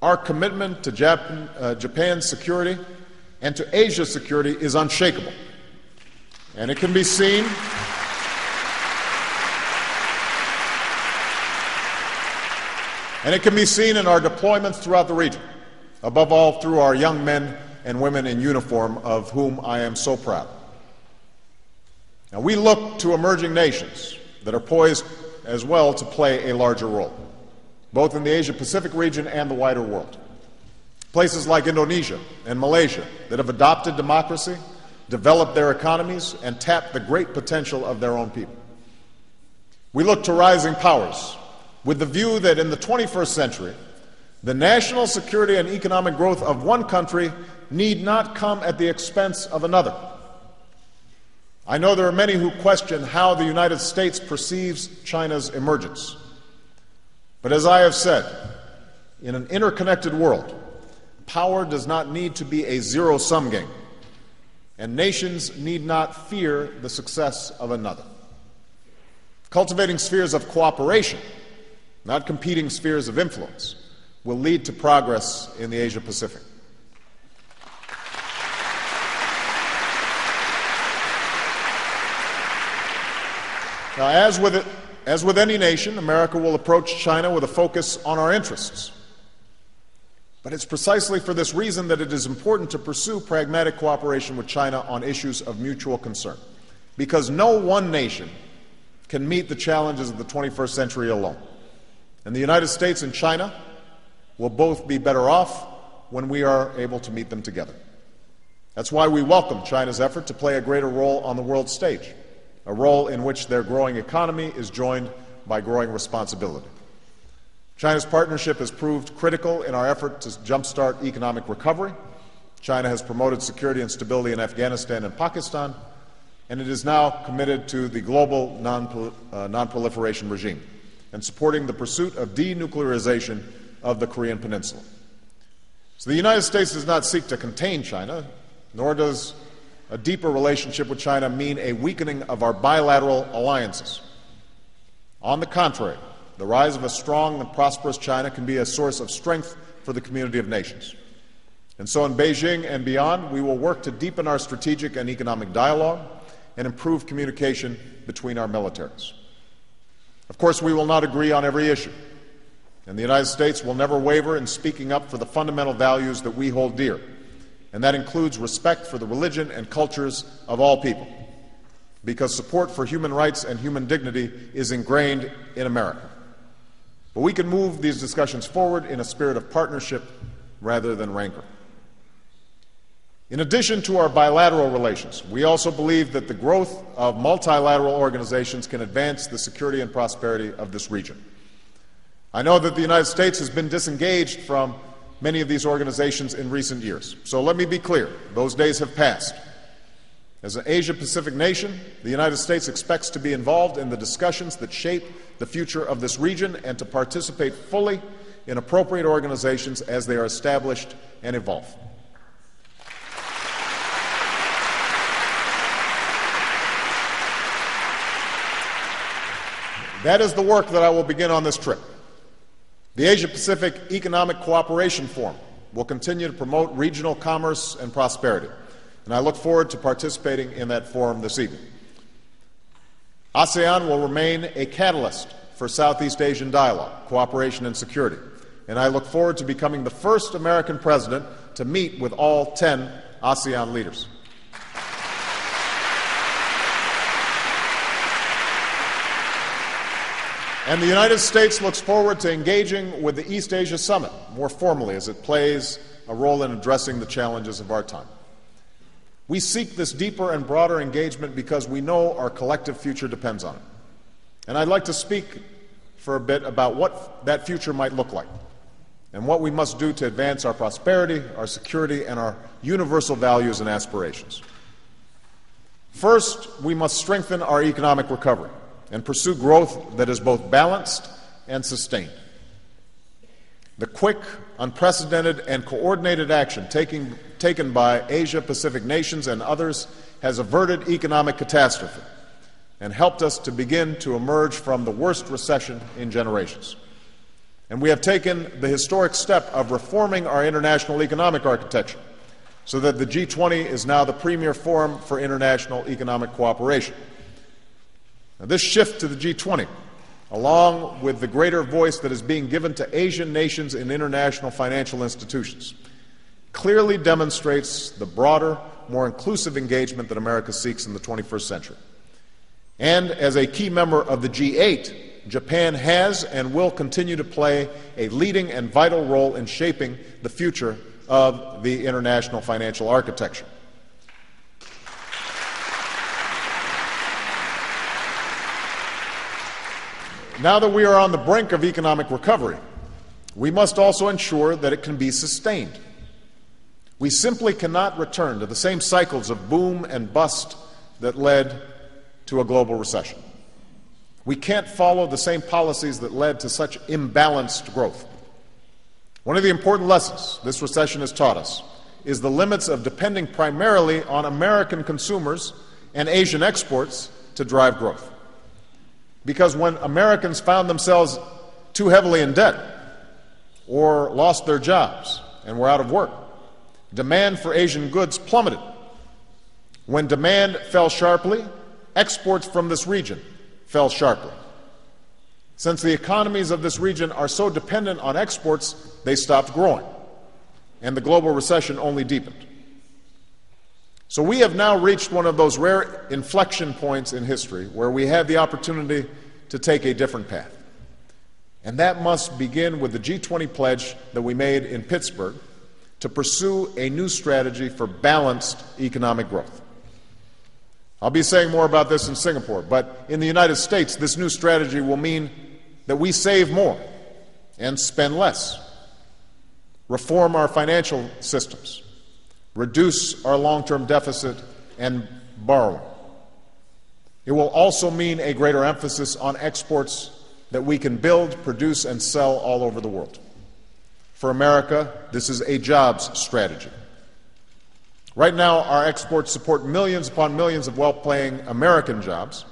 Our commitment to Japan's security and to Asia's security is unshakable. And it can be seen in our deployments throughout the region, above all through our young men and women in uniform, of whom I am so proud. Now, we look to emerging nations that are poised as well to play a larger role, both in the Asia-Pacific region and the wider world. Places like Indonesia and Malaysia that have adopted democracy, developed their economies, and tapped the great potential of their own people. We look to rising powers with the view that in the 21st century, the national security and economic growth of one country need not come at the expense of another. I know there are many who question how the United States perceives China's emergence. But as I have said, in an interconnected world, power does not need to be a zero-sum game, and nations need not fear the success of another. Cultivating spheres of cooperation, not competing spheres of influence, will lead to progress in the Asia-Pacific. Now, as with any nation, America will approach China with a focus on our interests. But it's precisely for this reason that it is important to pursue pragmatic cooperation with China on issues of mutual concern, because no one nation can meet the challenges of the 21st century alone. And the United States and China will both be better off when we are able to meet them together. That's why we welcome China's effort to play a greater role on the world stage, a role in which their growing economy is joined by growing responsibility. China's partnership has proved critical in our effort to jumpstart economic recovery. China has promoted security and stability in Afghanistan and Pakistan, and it is now committed to the global non-proliferation regime and supporting the pursuit of denuclearization of the Korean Peninsula. So the United States does not seek to contain China, nor does a deeper relationship with China mean a weakening of our bilateral alliances. On the contrary, the rise of a strong and prosperous China can be a source of strength for the community of nations. And so in Beijing and beyond, we will work to deepen our strategic and economic dialogue and improve communication between our militaries. Of course, we will not agree on every issue, and the United States will never waver in speaking up for the fundamental values that we hold dear, and that includes respect for the religion and cultures of all people, because support for human rights and human dignity is ingrained in America. But we can move these discussions forward in a spirit of partnership rather than rancor. In addition to our bilateral relations, we also believe that the growth of multilateral organizations can advance the security and prosperity of this region. I know that the United States has been disengaged from many of these organizations in recent years. So let me be clear, those days have passed. As an Asia-Pacific nation, the United States expects to be involved in the discussions that shape the future of this region and to participate fully in appropriate organizations as they are established and evolve. That is the work that I will begin on this trip. The Asia-Pacific Economic Cooperation Forum will continue to promote regional commerce and prosperity, and I look forward to participating in that forum this evening. ASEAN will remain a catalyst for Southeast Asian dialogue, cooperation, and security, and I look forward to becoming the first American president to meet with all 10 ASEAN leaders. And the United States looks forward to engaging with the East Asia Summit more formally as it plays a role in addressing the challenges of our time. We seek this deeper and broader engagement because we know our collective future depends on it. And I'd like to speak for a bit about what that future might look like and what we must do to advance our prosperity, our security, and our universal values and aspirations. First, we must strengthen our economic recovery and pursue growth that is both balanced and sustained. The quick, unprecedented, and coordinated action taken by Asia-Pacific nations and others has averted economic catastrophe and helped us to begin to emerge from the worst recession in generations. And we have taken the historic step of reforming our international economic architecture so that the G20 is now the premier forum for international economic cooperation. Now, this shift to the G20, along with the greater voice that is being given to Asian nations in international financial institutions, clearly demonstrates the broader, more inclusive engagement that America seeks in the 21st century. And as a key member of the G8, Japan has and will continue to play a leading and vital role in shaping the future of the international financial architecture. Now that we are on the brink of economic recovery, we must also ensure that it can be sustained. We simply cannot return to the same cycles of boom and bust that led to a global recession. We can't follow the same policies that led to such imbalanced growth. One of the important lessons this recession has taught us is the limits of depending primarily on American consumers and Asian exports to drive growth. Because when Americans found themselves too heavily in debt or lost their jobs and were out of work, demand for Asian goods plummeted. When demand fell sharply, exports from this region fell sharply. Since the economies of this region are so dependent on exports, they stopped growing, and the global recession only deepened. So we have now reached one of those rare inflection points in history where we have the opportunity to take a different path. And that must begin with the G20 pledge that we made in Pittsburgh to pursue a new strategy for balanced economic growth. I'll be saying more about this in Singapore, but in the United States, this new strategy will mean that we save more and spend less, reform our financial systems, reduce our long-term deficit and borrowing. It will also mean a greater emphasis on exports that we can build, produce, and sell all over the world. For America, this is a jobs strategy. Right now, our exports support millions upon millions of well-paying American jobs.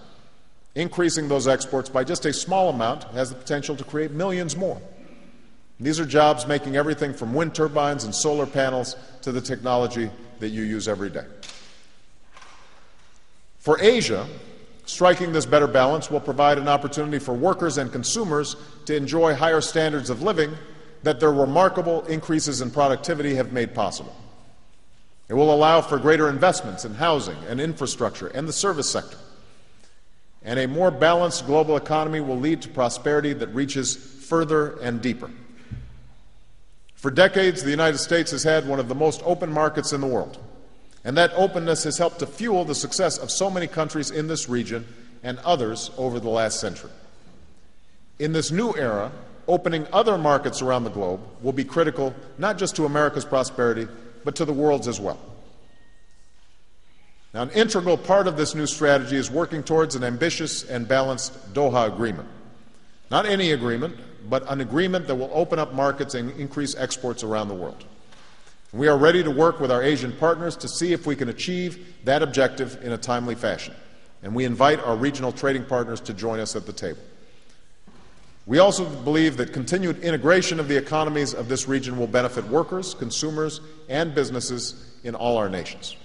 Increasing those exports by just a small amount has the potential to create millions more. These are jobs making everything from wind turbines and solar panels to the technology that you use every day. For Asia, striking this better balance will provide an opportunity for workers and consumers to enjoy higher standards of living that their remarkable increases in productivity have made possible. It will allow for greater investments in housing and infrastructure and the service sector. And a more balanced global economy will lead to prosperity that reaches further and deeper. For decades, the United States has had one of the most open markets in the world, and that openness has helped to fuel the success of so many countries in this region and others over the last century. In this new era, opening other markets around the globe will be critical not just to America's prosperity, but to the world's as well. Now, an integral part of this new strategy is working towards an ambitious and balanced Doha agreement. Not any agreement, but an agreement that will open up markets and increase exports around the world. We are ready to work with our Asian partners to see if we can achieve that objective in a timely fashion, and we invite our regional trading partners to join us at the table. We also believe that continued integration of the economies of this region will benefit workers, consumers, and businesses in all our nations.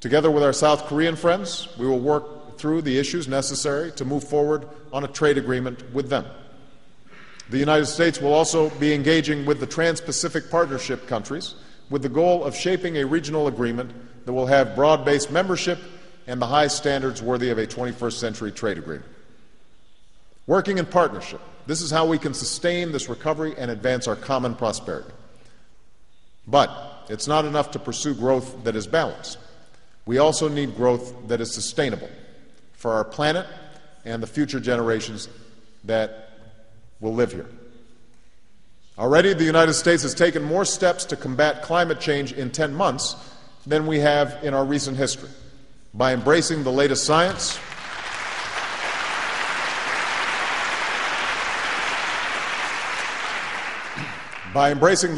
Together with our South Korean friends, we will work through the issues necessary to move forward on a trade agreement with them. The United States will also be engaging with the Trans-Pacific Partnership countries with the goal of shaping a regional agreement that will have broad-based membership and the high standards worthy of a 21st century trade agreement. Working in partnership, this is how we can sustain this recovery and advance our common prosperity. But it's not enough to pursue growth that is balanced. We also need growth that is sustainable for our planet and the future generations that will live here. Already, the United States has taken more steps to combat climate change in 10 months than we have in our recent history by embracing the latest science, by investing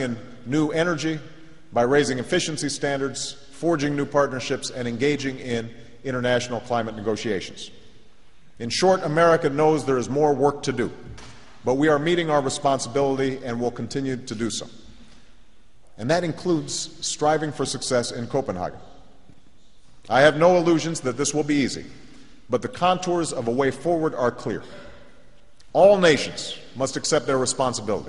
in new energy, by raising efficiency standards, forging new partnerships, and engaging in international climate negotiations. In short, America knows there is more work to do. but we are meeting our responsibility and will continue to do so. And that includes striving for success in Copenhagen. I have no illusions that this will be easy, but the contours of a way forward are clear. All nations must accept their responsibility.